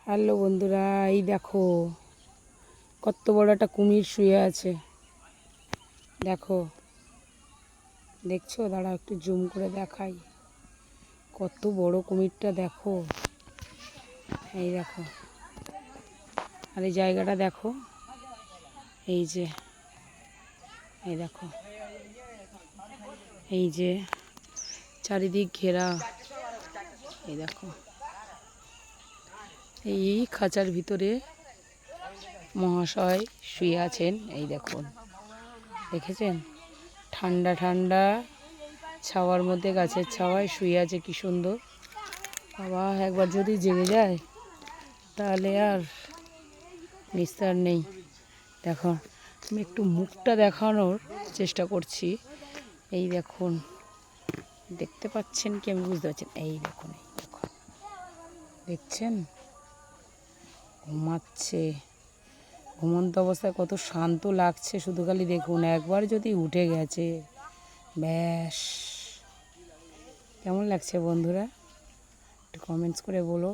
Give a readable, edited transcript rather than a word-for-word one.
Hello বন্ধুরা, এই দেখো কত বড় একটা কুমির শুয়ে আছে। দেখো, দেখছো? দাঁড়াও একটু জুম করে দেখাই। কত বড় কুমিরটা দেখো। এই দেখো, আর এই জায়গাটা দেখো। এই যে, এই দেখো, এই যে চারিদিক ঘেরা। এই দেখো, এই খাঁচার ভিতরে মহাশয় শুয়ে আছেন। এই দেখুন, দেখেছেন? ঠান্ডা ঠান্ডা ছাওয়ার মধ্যে, গাছের ছাওয়ায় শুয়ে আছে, কি সুন্দর। বাবা, একবার যদি জেগে যায় তাহলে আর নিস্তার নেই। দেখো, আমি একটু মুখটা দেখানোর চেষ্টা করছি। এই দেখুন, দেখতে পাচ্ছেন কি? আমি বুঝতে পারছেন? এই দেখুন, এই দেখুন, দেখছেন? ঘুমাচ্ছে। ঘুমন্ত অবস্থায় কত শান্ত লাগছে শুধু খালি দেখুন। একবার যদি উঠে গেছে, ব্যাস। কেমন লাগছে বন্ধুরা? একটু কমেন্টস করে বলো।